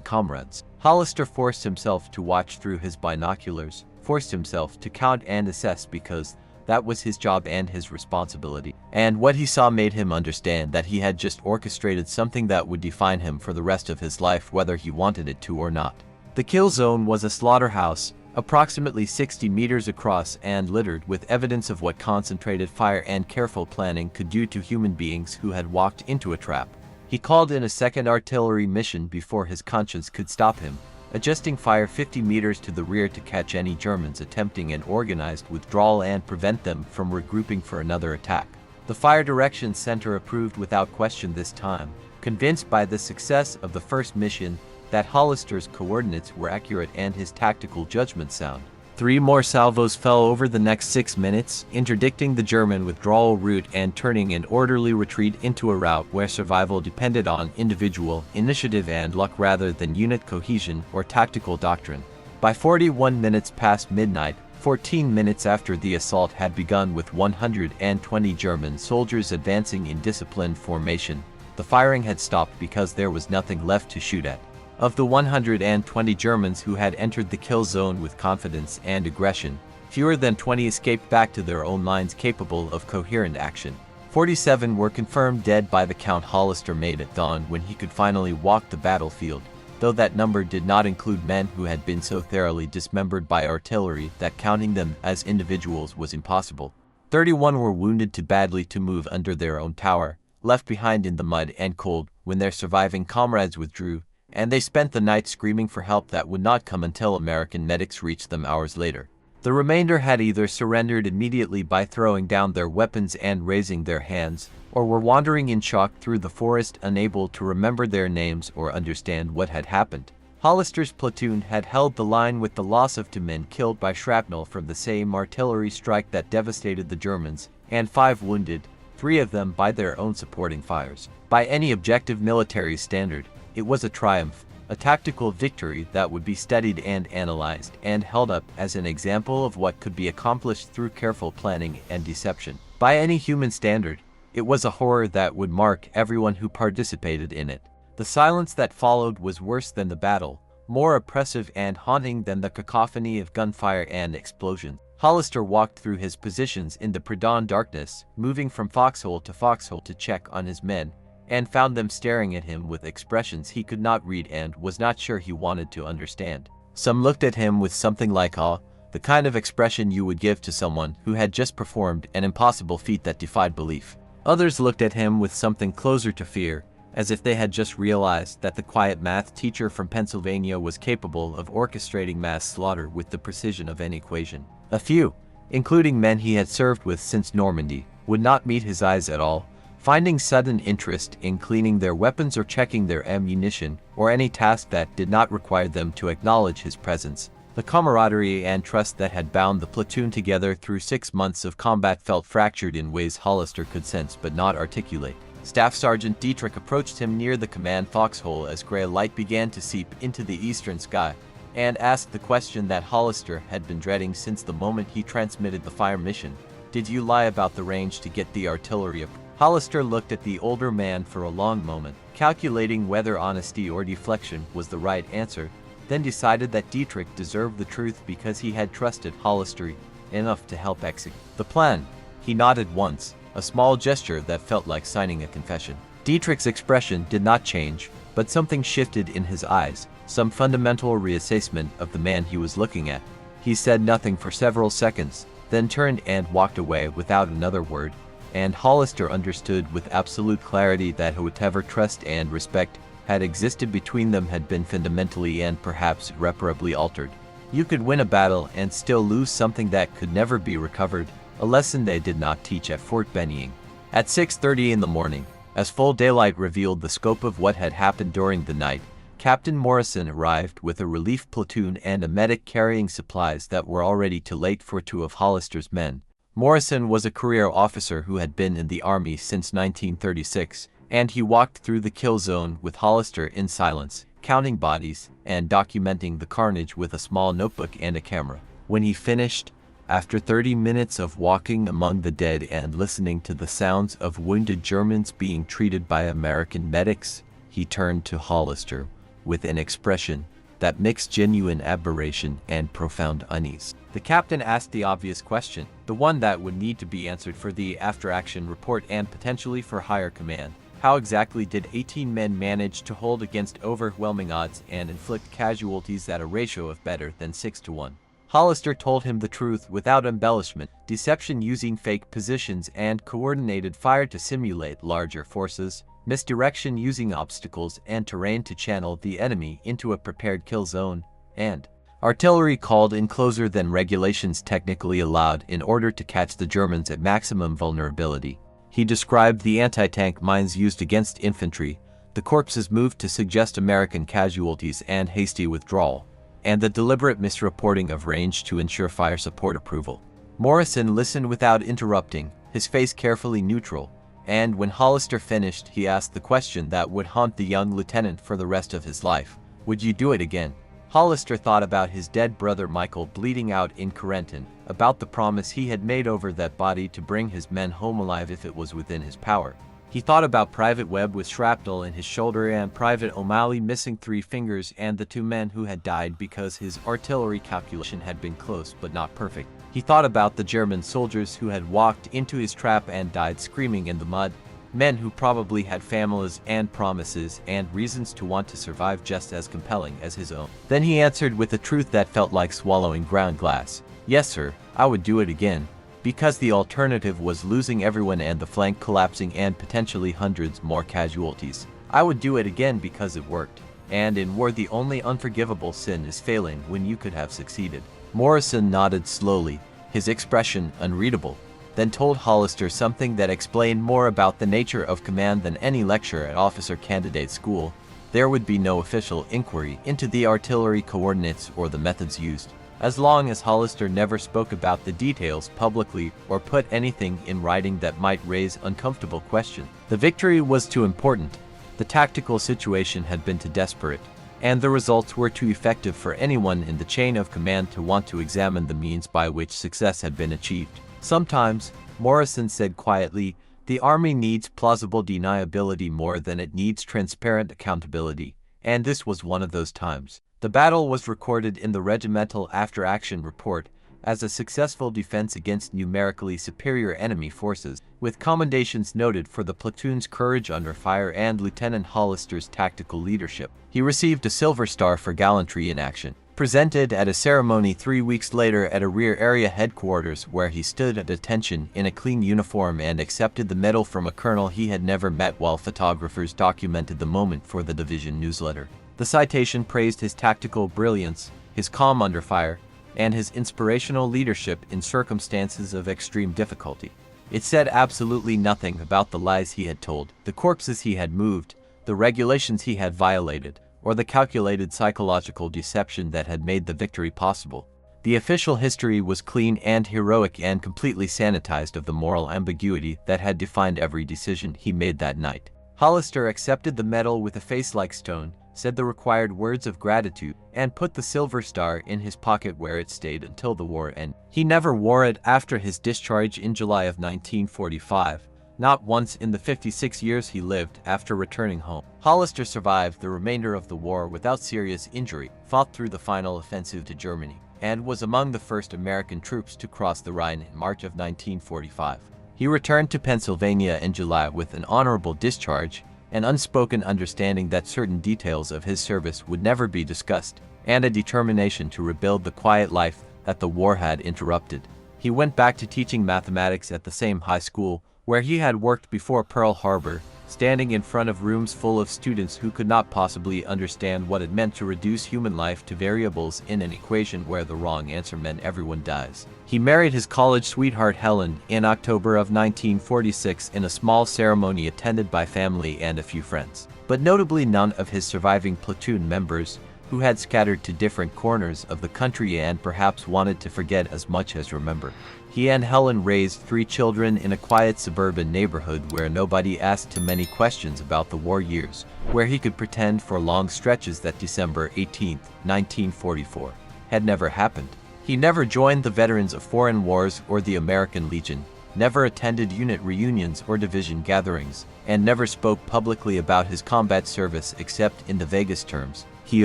comrades. Hollister forced himself to watch through his binoculars, forced himself to count and assess because that was his job and his responsibility. And what he saw made him understand that he had just orchestrated something that would define him for the rest of his life, whether he wanted it to or not. The kill zone was a slaughterhouse, approximately 60 meters across and littered with evidence of what concentrated fire and careful planning could do to human beings who had walked into a trap. He called in a second artillery mission before his conscience could stop him, adjusting fire 50 meters to the rear to catch any Germans attempting an organized withdrawal and prevent them from regrouping for another attack. The Fire Direction Center approved without question this time, convinced by the success of the first mission that Hollister's coordinates were accurate and his tactical judgment sound. 3 more salvos fell over the next 6 minutes, interdicting the German withdrawal route and turning an orderly retreat into a rout where survival depended on individual initiative and luck rather than unit cohesion or tactical doctrine. By 41 minutes past midnight, 14 minutes after the assault had begun with 120 German soldiers advancing in disciplined formation, the firing had stopped because there was nothing left to shoot at. Of the 120 Germans who had entered the kill zone with confidence and aggression, fewer than 20 escaped back to their own lines capable of coherent action. 47 were confirmed dead by the count Hollister made at dawn when he could finally walk the battlefield, though that number did not include men who had been so thoroughly dismembered by artillery that counting them as individuals was impossible. 31 were wounded too badly to move under their own tower, left behind in the mud and cold when their surviving comrades withdrew, and they spent the night screaming for help that would not come until American medics reached them hours later. The remainder had either surrendered immediately by throwing down their weapons and raising their hands, or were wandering in shock through the forest, unable to remember their names or understand what had happened. Hollister's platoon had held the line with the loss of 2 men killed by shrapnel from the same artillery strike that devastated the Germans, and 5 wounded, 3 of them by their own supporting fires. By any objective military standard, it was a triumph, a tactical victory that would be studied and analyzed and held up as an example of what could be accomplished through careful planning and deception. By any human standard, it was a horror that would mark everyone who participated in it. The silence that followed was worse than the battle, more oppressive and haunting than the cacophony of gunfire and explosion. Hollister walked through his positions in the pre-dawn darkness, moving from foxhole to check on his men, and found them staring at him with expressions he could not read and was not sure he wanted to understand. Some looked at him with something like awe, the kind of expression you would give to someone who had just performed an impossible feat that defied belief. Others looked at him with something closer to fear, as if they had just realized that the quiet math teacher from Pennsylvania was capable of orchestrating mass slaughter with the precision of an equation. A few, including men he had served with since Normandy, would not meet his eyes at all, finding sudden interest in cleaning their weapons or checking their ammunition, or any task that did not require them to acknowledge his presence. The camaraderie and trust that had bound the platoon together through 6 months of combat felt fractured in ways Hollister could sense but not articulate. Staff Sergeant Dietrich approached him near the command foxhole as gray light began to seep into the eastern sky, and asked the question that Hollister had been dreading since the moment he transmitted the fire mission. "Did you lie about the range to get the artillery up?" Hollister looked at the older man for a long moment, calculating whether honesty or deflection was the right answer, then decided that Dietrich deserved the truth because he had trusted Hollister enough to help execute the plan. He nodded once, a small gesture that felt like signing a confession. Dietrich's expression did not change, but something shifted in his eyes, some fundamental reassessment of the man he was looking at. He said nothing for several seconds, then turned and walked away without another word, and Hollister understood with absolute clarity that whatever trust and respect had existed between them had been fundamentally and perhaps irreparably altered. You could win a battle and still lose something that could never be recovered, a lesson they did not teach at Fort Benning. At 6:30 in the morning, as full daylight revealed the scope of what had happened during the night, Captain Morrison arrived with a relief platoon and a medic carrying supplies that were already too late for two of Hollister's men. Morrison was a career officer who had been in the Army since 1936, and he walked through the kill zone with Hollister in silence, counting bodies and documenting the carnage with a small notebook and a camera. When he finished, after 30 minutes of walking among the dead and listening to the sounds of wounded Germans being treated by American medics, he turned to Hollister with an expression that mixed genuine admiration and profound unease. The captain asked the obvious question, the one that would need to be answered for the after-action report and potentially for higher command. How exactly did 18 men manage to hold against overwhelming odds and inflict casualties at a ratio of better than 6-1? Hollister told him the truth without embellishment, deception using fake positions and coordinated fire to simulate larger forces, misdirection using obstacles and terrain to channel the enemy into a prepared kill zone, and artillery called in closer than regulations technically allowed in order to catch the Germans at maximum vulnerability. He described the anti-tank mines used against infantry, the corpses moved to suggest American casualties and hasty withdrawal, and the deliberate misreporting of range to ensure fire support approval. Morrison listened without interrupting, his face carefully neutral, and when Hollister finished, he asked the question that would haunt the young lieutenant for the rest of his life. Would you do it again? Hollister thought about his dead brother Michael bleeding out in Corentin, about the promise he had made over that body to bring his men home alive if it was within his power. He thought about Private Webb with shrapnel in his shoulder and Private O'Malley missing 3 fingers and the 2 men who had died because his artillery calculation had been close but not perfect. He thought about the German soldiers who had walked into his trap and died screaming in the mud, men who probably had families and promises and reasons to want to survive just as compelling as his own. Then he answered with a truth that felt like swallowing ground glass. Yes, sir, I would do it again. Because the alternative was losing everyone and the flank collapsing and potentially hundreds more casualties. I would do it again because it worked. And in war the only unforgivable sin is failing when you could have succeeded. Morrison nodded slowly, his expression unreadable, then told Hollister something that explained more about the nature of command than any lecture at officer candidate school. There would be no official inquiry into the artillery coordinates or the methods used, as long as Hollister never spoke about the details publicly or put anything in writing that might raise uncomfortable questions. The victory was too important, the tactical situation had been too desperate, and the results were too effective for anyone in the chain of command to want to examine the means by which success had been achieved. Sometimes, Morrison said quietly, the Army needs plausible deniability more than it needs transparent accountability, and this was one of those times. The battle was recorded in the regimental after-action report as a successful defense against numerically superior enemy forces, with commendations noted for the platoon's courage under fire and Lieutenant Hollister's tactical leadership. He received a Silver Star for gallantry in action, presented at a ceremony 3 weeks later at a rear area headquarters where he stood at attention in a clean uniform and accepted the medal from a colonel he had never met while photographers documented the moment for the division newsletter. The citation praised his tactical brilliance, his calm under fire, and his inspirational leadership in circumstances of extreme difficulty. It said absolutely nothing about the lies he had told, the corpses he had moved, the regulations he had violated, or the calculated psychological deception that had made the victory possible. The official history was clean and heroic and completely sanitized of the moral ambiguity that had defined every decision he made that night. Hollister accepted the medal with a face like stone, said the required words of gratitude, and put the Silver Star in his pocket where it stayed until the war ended. He never wore it after his discharge in July of 1945, not once in the 56 years he lived after returning home. Hollister survived the remainder of the war without serious injury, fought through the final offensive to Germany, and was among the first American troops to cross the Rhine in March of 1945. He returned to Pennsylvania in July with an honorable discharge, an unspoken understanding that certain details of his service would never be discussed, and a determination to rebuild the quiet life that the war had interrupted. He went back to teaching mathematics at the same high school where he had worked before Pearl Harbor, standing in front of rooms full of students who could not possibly understand what it meant to reduce human life to variables in an equation where the wrong answer meant everyone dies. He married his college sweetheart Helen in October of 1946 in a small ceremony attended by family and a few friends, but notably none of his surviving platoon members, who had scattered to different corners of the country and perhaps wanted to forget as much as remember. He and Helen raised 3 children in a quiet suburban neighborhood where nobody asked too many questions about the war years, where he could pretend for long stretches that December 18, 1944, had never happened. He never joined the Veterans of Foreign Wars or the American Legion, never attended unit reunions or division gatherings, and never spoke publicly about his combat service except in the vaguest terms. He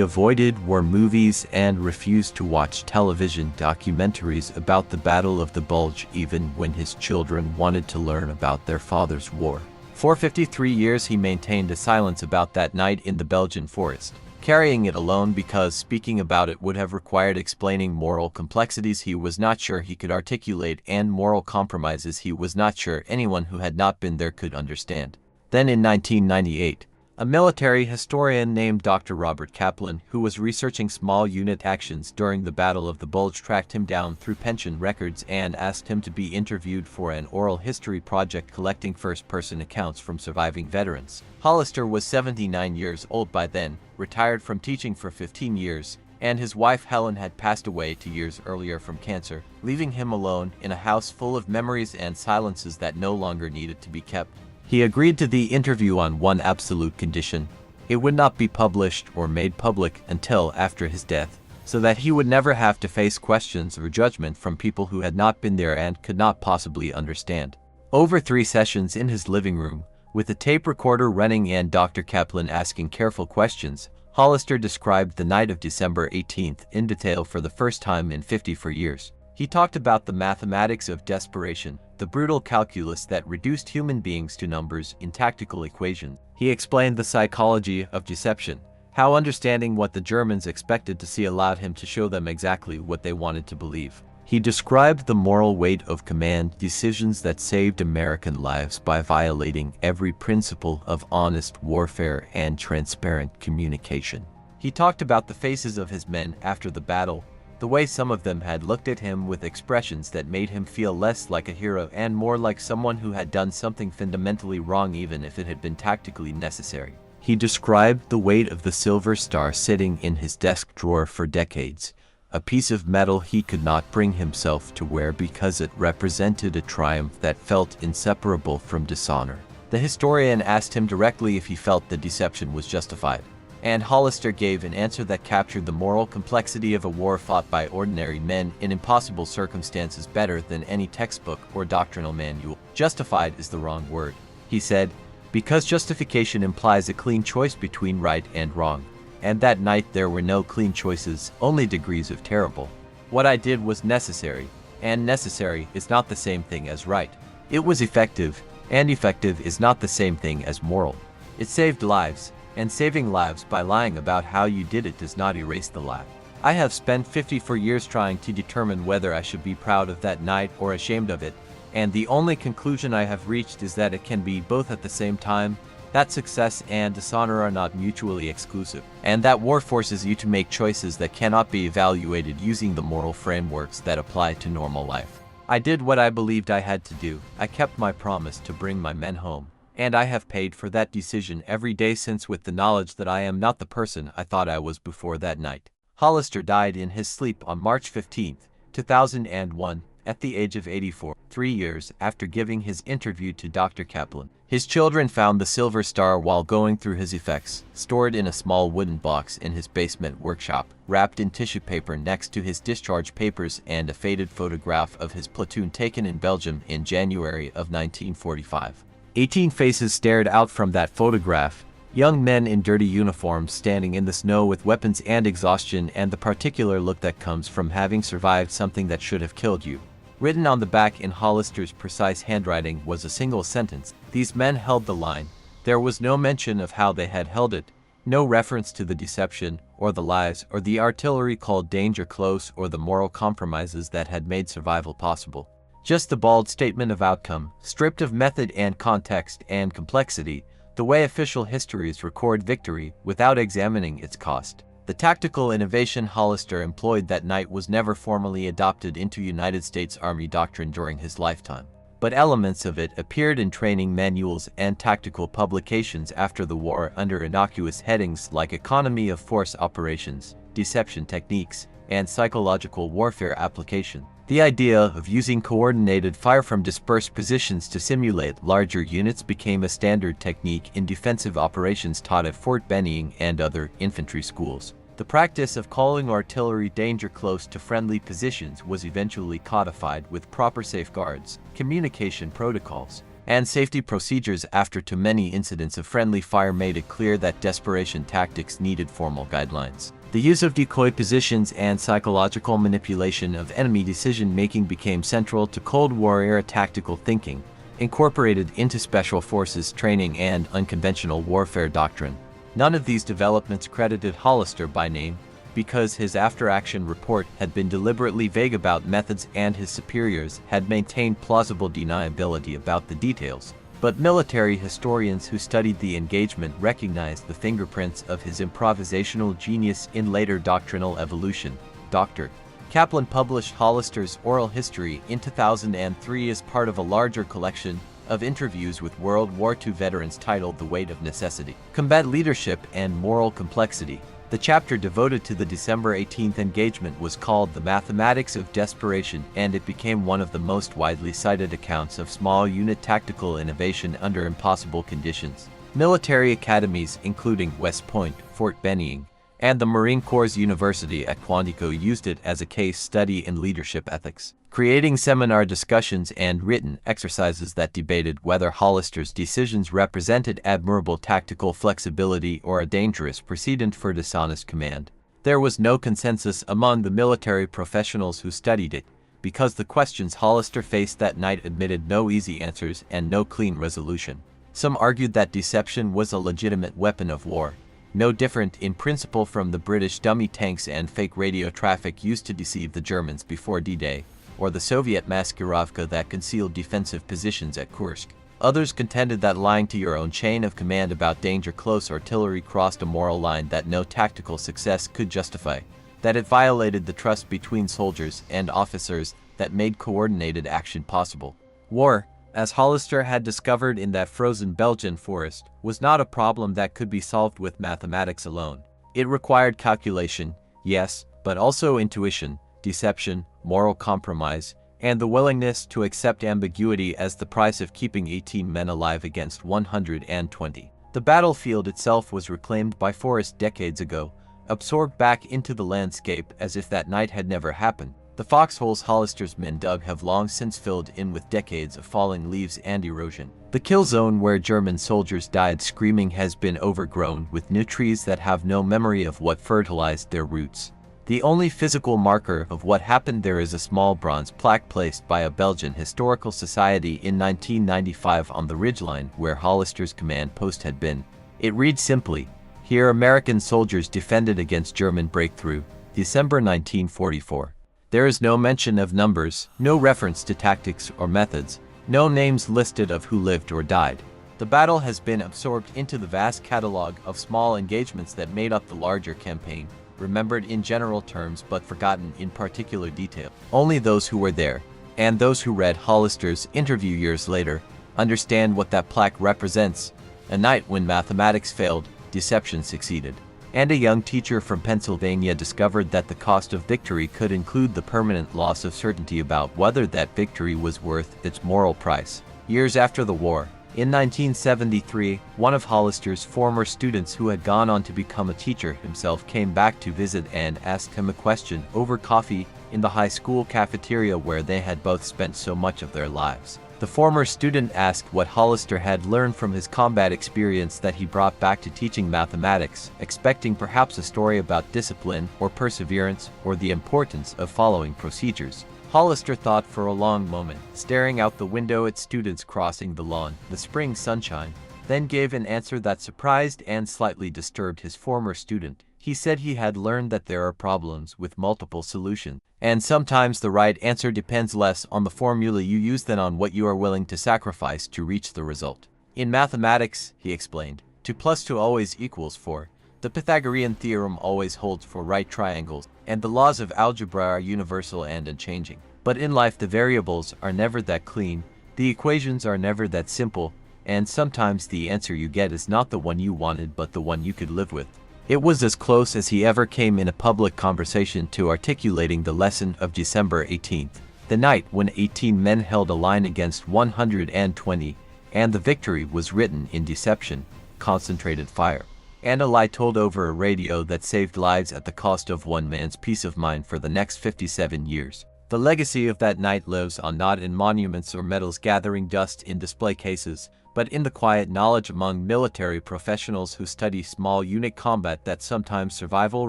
avoided war movies and refused to watch television documentaries about the Battle of the Bulge even when his children wanted to learn about their father's war. For 53 years he maintained a silence about that night in the Belgian forest, carrying it alone because speaking about it would have required explaining moral complexities he was not sure he could articulate and moral compromises he was not sure anyone who had not been there could understand. Then in 1998, a military historian named Dr. Robert Kaplan, who was researching small unit actions during the Battle of the Bulge, tracked him down through pension records and asked him to be interviewed for an oral history project collecting first-person accounts from surviving veterans. Hollister was 79 years old by then, retired from teaching for 15 years, and his wife Helen had passed away 2 years earlier from cancer, leaving him alone in a house full of memories and silences that no longer needed to be kept. He agreed to the interview on one absolute condition: it would not be published or made public until after his death, so that he would never have to face questions or judgment from people who had not been there and could not possibly understand. Over 3 sessions in his living room, with a tape recorder running and Dr. Kaplan asking careful questions, Hollister described the night of December 18th in detail for the first time in 54 years. He talked about the mathematics of desperation, the brutal calculus that reduced human beings to numbers in tactical equations. He explained the psychology of deception, how understanding what the Germans expected to see allowed him to show them exactly what they wanted to believe. He described the moral weight of command decisions that saved American lives by violating every principle of honest warfare and transparent communication. He talked about the faces of his men after the battle, the way some of them had looked at him with expressions that made him feel less like a hero and more like someone who had done something fundamentally wrong even if it had been tactically necessary. He described the weight of the Silver Star sitting in his desk drawer for decades, a piece of metal he could not bring himself to wear because it represented a triumph that felt inseparable from dishonor. The historian asked him directly if he felt the deception was justified, and Hollister gave an answer that captured the moral complexity of a war fought by ordinary men in impossible circumstances better than any textbook or doctrinal manual. Justified is the wrong word, he said, because justification implies a clean choice between right and wrong, and that night there were no clean choices, only degrees of terrible. What I did was necessary, and necessary is not the same thing as right. It was effective, and effective is not the same thing as moral. It saved lives, and saving lives by lying about how you did it does not erase the lie. I have spent 54 years trying to determine whether I should be proud of that night or ashamed of it, and the only conclusion I have reached is that it can be both at the same time, that success and dishonor are not mutually exclusive, and that war forces you to make choices that cannot be evaluated using the moral frameworks that apply to normal life. I did what I believed I had to do. I kept my promise to bring my men home. And I have paid for that decision every day since with the knowledge that I am not the person I thought I was before that night. Hollister died in his sleep on March 15, 2001, at the age of 84, 3 years after giving his interview to Dr. Kaplan. His children found the Silver Star while going through his effects, stored in a small wooden box in his basement workshop, wrapped in tissue paper next to his discharge papers and a faded photograph of his platoon taken in Belgium in January of 1945. 18 faces stared out from that photograph, young men in dirty uniforms standing in the snow with weapons and exhaustion and the particular look that comes from having survived something that should have killed you. Written on the back in Hollister's precise handwriting was a single sentence: these men held the line. There was no mention of how they had held it, no reference to the deception, or the lies, or the artillery called danger close, or the moral compromises that had made survival possible. Just the bald statement of outcome, stripped of method and context and complexity, the way official histories record victory without examining its cost. The tactical innovation Hollister employed that night was never formally adopted into United States Army doctrine during his lifetime, but elements of it appeared in training manuals and tactical publications after the war under innocuous headings like economy of force operations, deception techniques, and psychological warfare application. The idea of using coordinated fire from dispersed positions to simulate larger units became a standard technique in defensive operations taught at Fort Benning and other infantry schools. The practice of calling artillery danger close to friendly positions was eventually codified with proper safeguards, communication protocols, and safety procedures after too many incidents of friendly fire made it clear that desperation tactics needed formal guidelines. The use of decoy positions and psychological manipulation of enemy decision-making became central to Cold War-era tactical thinking, incorporated into special forces training and unconventional warfare doctrine. None of these developments credited Hollister by name, because his after-action report had been deliberately vague about methods and his superiors had maintained plausible deniability about the details. But military historians who studied the engagement recognized the fingerprints of his improvisational genius in later doctrinal evolution. Dr. Kaplan published Hollister's oral history in 2003 as part of a larger collection of interviews with World War II veterans titled The Weight of Necessity: Combat Leadership and Moral Complexity. The chapter devoted to the December 18th engagement was called The Mathematics of Desperation, and it became one of the most widely cited accounts of small unit tactical innovation under impossible conditions. Military academies, including West Point, Fort Benning, and the Marine Corps University at Quantico, used it as a case study in leadership ethics, creating seminar discussions and written exercises that debated whether Hollister's decisions represented admirable tactical flexibility or a dangerous precedent for dishonest command. There was no consensus among the military professionals who studied it, because the questions Hollister faced that night admitted no easy answers and no clean resolution. Some argued that deception was a legitimate weapon of war, no different in principle from the British dummy tanks and fake radio traffic used to deceive the Germans before D-Day, or the Soviet maskirovka that concealed defensive positions at Kursk. Others contended that lying to your own chain of command about danger close artillery crossed a moral line that no tactical success could justify, that it violated the trust between soldiers and officers that made coordinated action possible. War, as Hollister had discovered in that frozen Belgian forest, was not a problem that could be solved with mathematics alone. It required calculation, yes, but also intuition, deception, moral compromise, and the willingness to accept ambiguity as the price of keeping 18 men alive against 120. The battlefield itself was reclaimed by Forrest decades ago, absorbed back into the landscape as if that night had never happened. The foxholes Hollister's men dug have long since filled in with decades of falling leaves and erosion. The kill zone where German soldiers died screaming has been overgrown with new trees that have no memory of what fertilized their roots. The only physical marker of what happened there is a small bronze plaque placed by a Belgian historical society in 1995 on the ridgeline where Hollister's command post had been. It reads simply, "Here American soldiers defended against German breakthrough, December 1944. There is no mention of numbers, no reference to tactics or methods, no names listed of who lived or died. The battle has been absorbed into the vast catalog of small engagements that made up the larger campaign, remembered in general terms but forgotten in particular detail. Only those who were there, and those who read Hollister's interview years later, understand what that plaque represents: a night when mathematics failed, deception succeeded. And a young teacher from Pennsylvania discovered that the cost of victory could include the permanent loss of certainty about whether that victory was worth its moral price. Years after the war, in 1973, one of Hollister's former students who had gone on to become a teacher himself came back to visit and asked him a question over coffee in the high school cafeteria where they had both spent so much of their lives. The former student asked what Hollister had learned from his combat experience that he brought back to teaching mathematics, expecting perhaps a story about discipline or perseverance or the importance of following procedures. Hollister thought for a long moment, staring out the window at students crossing the lawn, the spring sunshine, then gave an answer that surprised and slightly disturbed his former student. He said he had learned that there are problems with multiple solutions, and sometimes the right answer depends less on the formula you use than on what you are willing to sacrifice to reach the result. In mathematics, he explained, 2 plus 2 always equals 4. The Pythagorean theorem always holds for right triangles, and the laws of algebra are universal and unchanging. But in life the variables are never that clean, the equations are never that simple, and sometimes the answer you get is not the one you wanted but the one you could live with. It was as close as he ever came in a public conversation to articulating the lesson of December 18th, the night when 18 men held a line against 120, and the victory was written in deception, concentrated fire, and a lie told over a radio that saved lives at the cost of one man's peace of mind for the next 57 years. The legacy of that night lives on, not in monuments or medals gathering dust in display cases, but in the quiet knowledge among military professionals who study small unit combat that sometimes survival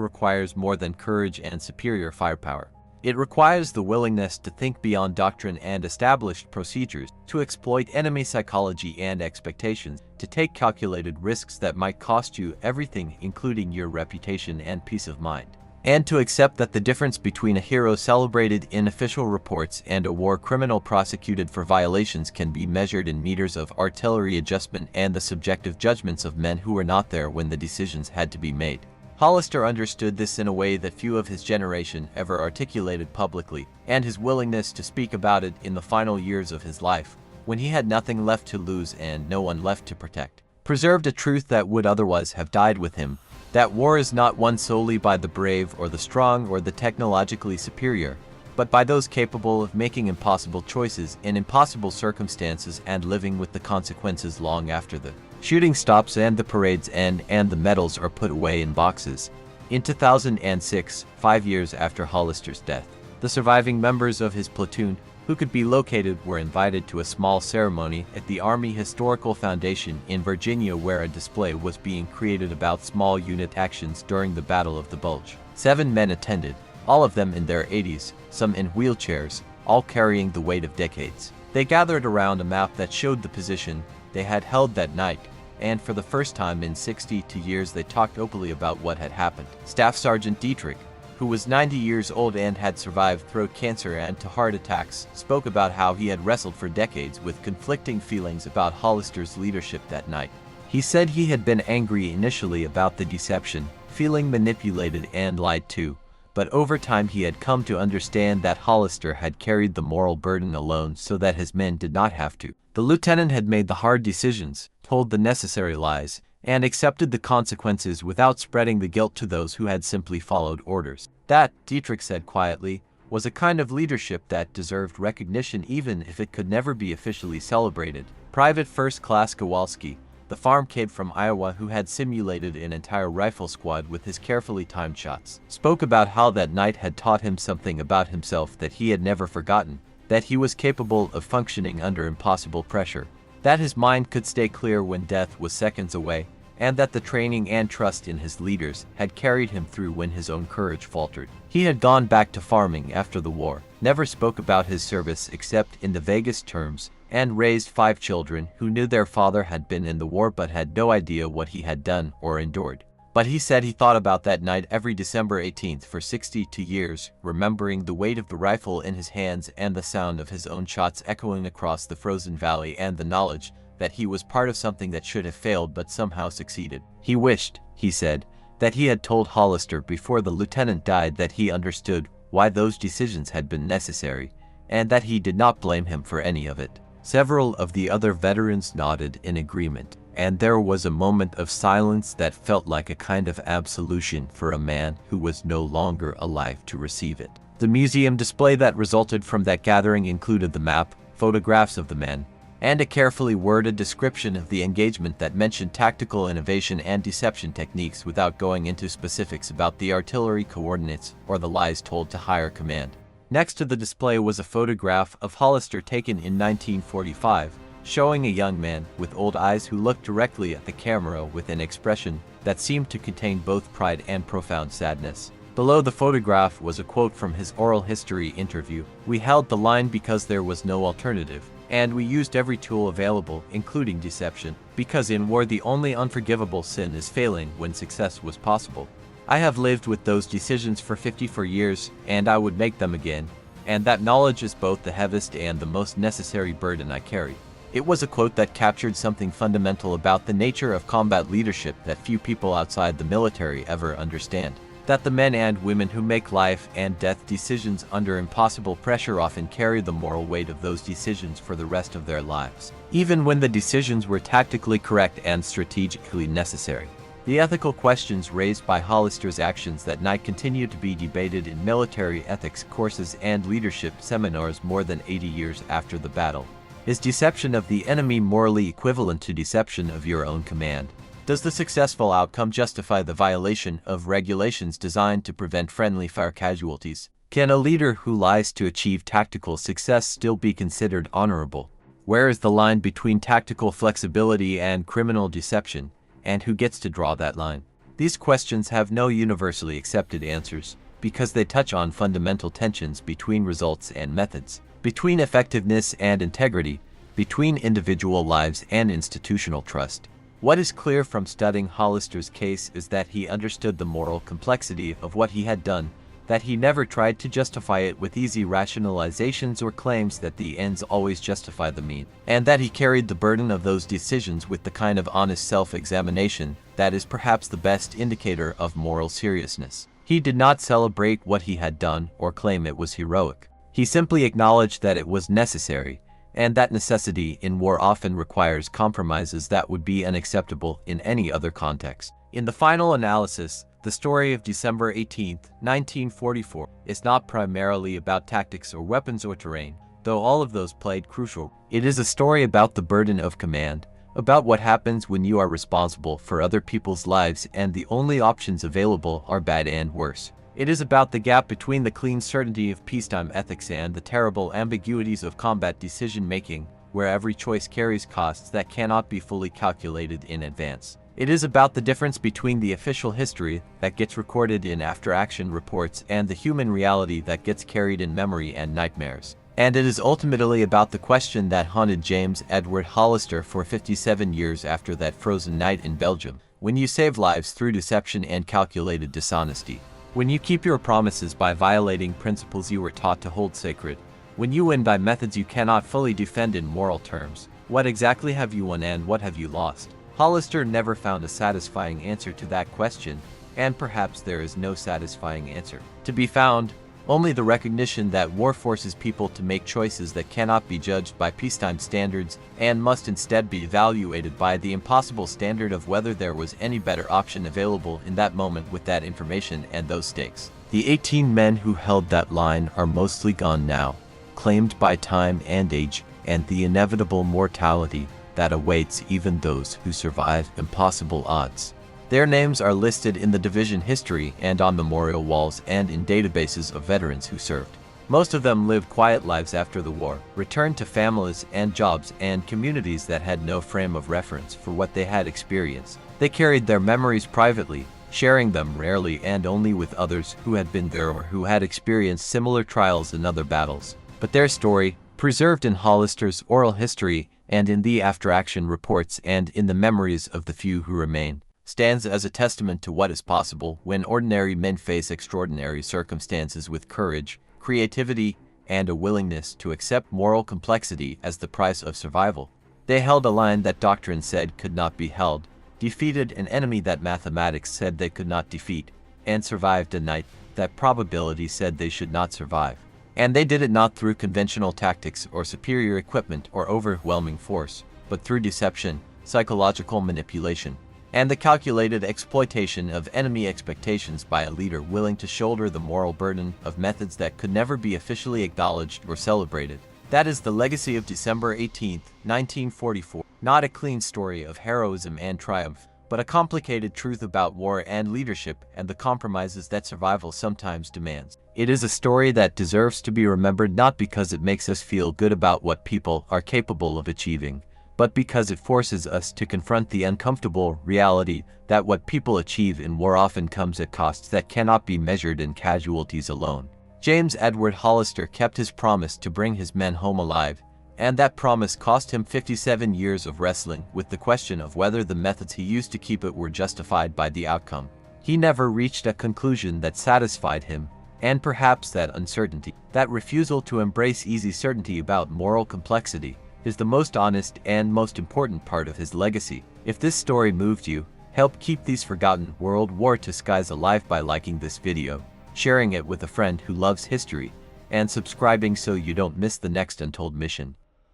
requires more than courage and superior firepower. It requires the willingness to think beyond doctrine and established procedures, to exploit enemy psychology and expectations, to take calculated risks that might cost you everything, including your reputation and peace of mind, and to accept that the difference between a hero celebrated in official reports and a war criminal prosecuted for violations can be measured in meters of artillery adjustment and the subjective judgments of men who were not there when the decisions had to be made. Hollister understood this in a way that few of his generation ever articulated publicly, and his willingness to speak about it in the final years of his life, when he had nothing left to lose and no one left to protect, preserved a truth that would otherwise have died with him, that war is not won solely by the brave or the strong or the technologically superior, but by those capable of making impossible choices in impossible circumstances and living with the consequences long after the shooting stops and the parades end and the medals are put away in boxes. In 2006, 5 years after Hollister's death, the surviving members of his platoon, who could be located, were invited to a small ceremony at the Army Historical Foundation in Virginia where a display was being created about small unit actions during the Battle of the Bulge. 7 men attended, all of them in their 80s, some in wheelchairs, all carrying the weight of decades. They gathered around a map that showed the position they had held that night, and for the first time in 62 years they talked openly about what had happened. Staff Sergeant Dietrich, who was 90 years old and had survived throat cancer and to heart attacks, spoke about how he had wrestled for decades with conflicting feelings about Hollister's leadership that night. He said he had been angry initially about the deception, feeling manipulated and lied to, but over time he had come to understand that Hollister had carried the moral burden alone so that his men did not have to. The lieutenant had made the hard decisions, told the necessary lies, and accepted the consequences without spreading the guilt to those who had simply followed orders. That, Dietrich said quietly, was a kind of leadership that deserved recognition even if it could never be officially celebrated. Private First Class Kowalski, the farm kid from Iowa who had simulated an entire rifle squad with his carefully timed shots, spoke about how that night had taught him something about himself that he had never forgotten, that he was capable of functioning under impossible pressure, that his mind could stay clear when death was seconds away, and that the training and trust in his leaders had carried him through when his own courage faltered. He had gone back to farming after the war, never spoke about his service except in the vaguest terms, and raised 5 children who knew their father had been in the war but had no idea what he had done or endured. But he said he thought about that night every December 18th for 62 years, remembering the weight of the rifle in his hands and the sound of his own shots echoing across the frozen valley and the knowledge that he was part of something that should have failed but somehow succeeded. He wished, he said, that he had told Hollister before the lieutenant died that he understood why those decisions had been necessary, and that he did not blame him for any of it. Several of the other veterans nodded in agreement, and there was a moment of silence that felt like a kind of absolution for a man who was no longer alive to receive it. The museum display that resulted from that gathering included the map, photographs of the men, and a carefully worded description of the engagement that mentioned tactical innovation and deception techniques without going into specifics about the artillery coordinates or the lies told to higher command. Next to the display was a photograph of Hollister taken in 1945, showing a young man with old eyes who looked directly at the camera with an expression that seemed to contain both pride and profound sadness. Below the photograph was a quote from his oral history interview. "We held the line because there was no alternative, and we used every tool available, including deception, because in war the only unforgivable sin is failing when success was possible. I have lived with those decisions for 54 years, and I would make them again, and that knowledge is both the heaviest and the most necessary burden I carry. It was a quote that captured something fundamental about the nature of combat leadership that few people outside the military ever understand. That the men and women who make life and death decisions under impossible pressure often carry the moral weight of those decisions for the rest of their lives, even when the decisions were tactically correct and strategically necessary. The ethical questions raised by Hollister's actions that night continue to be debated in military ethics courses and leadership seminars more than 80 years after the battle. Is deception of the enemy morally equivalent to deception of your own command? Does the successful outcome justify the violation of regulations designed to prevent friendly fire casualties? Can a leader who lies to achieve tactical success still be considered honorable? Where is the line between tactical flexibility and criminal deception, and who gets to draw that line? These questions have no universally accepted answers, because they touch on fundamental tensions between results and methods, between effectiveness and integrity, between individual lives and institutional trust. What is clear from studying Hollister's case is that he understood the moral complexity of what he had done, that he never tried to justify it with easy rationalizations or claims that the ends always justify the means, and that he carried the burden of those decisions with the kind of honest self-examination that is perhaps the best indicator of moral seriousness. He did not celebrate what he had done or claim it was heroic. He simply acknowledged that it was necessary, and that necessity in war often requires compromises that would be unacceptable in any other context. In the final analysis, the story of December 18, 1944, is not primarily about tactics or weapons or terrain, though all of those played crucial. It is a story about the burden of command, about what happens when you are responsible for other people's lives and the only options available are bad and worse. It is about the gap between the clean certainty of peacetime ethics and the terrible ambiguities of combat decision-making, where every choice carries costs that cannot be fully calculated in advance. It is about the difference between the official history that gets recorded in after-action reports and the human reality that gets carried in memory and nightmares. And it is ultimately about the question that haunted James Edward Hollister for 57 years after that frozen night in Belgium. When you save lives through deception and calculated dishonesty, when you keep your promises by violating principles you were taught to hold sacred, when you win by methods you cannot fully defend in moral terms, what exactly have you won and what have you lost? Hollister never found a satisfying answer to that question, and perhaps there is no satisfying answer to be found, only the recognition that war forces people to make choices that cannot be judged by peacetime standards and must instead be evaluated by the impossible standard of whether there was any better option available in that moment with that information and those stakes. The 18 men who held that line are mostly gone now, claimed by time and age and the inevitable mortality that awaits even those who survive impossible odds. Their names are listed in the division history and on memorial walls and in databases of veterans who served. Most of them lived quiet lives after the war, returned to families and jobs and communities that had no frame of reference for what they had experienced. They carried their memories privately, sharing them rarely and only with others who had been there or who had experienced similar trials in other battles. But their story, preserved in Hollister's oral history and in the after-action reports and in the memories of the few who remain, stands as a testament to what is possible when ordinary men face extraordinary circumstances with courage, creativity, and a willingness to accept moral complexity as the price of survival. They held a line that doctrine said could not be held, defeated an enemy that mathematics said they could not defeat, and survived a night that probability said they should not survive. And they did it not through conventional tactics or superior equipment or overwhelming force, but through deception, psychological manipulation, and the calculated exploitation of enemy expectations by a leader willing to shoulder the moral burden of methods that could never be officially acknowledged or celebrated. That is the legacy of December 18, 1944. Not a clean story of heroism and triumph, but a complicated truth about war and leadership and the compromises that survival sometimes demands. It is a story that deserves to be remembered not because it makes us feel good about what people are capable of achieving, but because it forces us to confront the uncomfortable reality that what people achieve in war often comes at costs that cannot be measured in casualties alone. James Edward Hollister kept his promise to bring his men home alive, and that promise cost him 57 years of wrestling with the question of whether the methods he used to keep it were justified by the outcome. He never reached a conclusion that satisfied him, and perhaps that uncertainty, that refusal to embrace easy certainty about moral complexity, is the most honest and most important part of his legacy. If this story moved you, help keep these forgotten World War II skies alive by liking this video, sharing it with a friend who loves history, and subscribing so you don't miss the next untold mission.